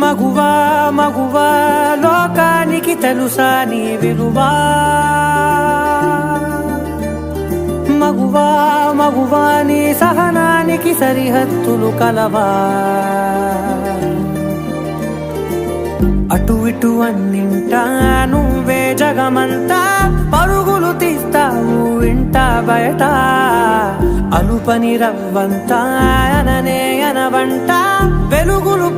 మగువా మగువా లోకానికి తెలుసా నీ విలువా, మగువా మగువా నీ సహనానికి సరిహద్దులు కలవా. అటు ఇటు అన్నింటా నువ్వే జగమంతా, పరుగులు తీస్తావు ఇంట బయట. అలుపని రవ్వంతా అననే అనవంట, వెలుగులు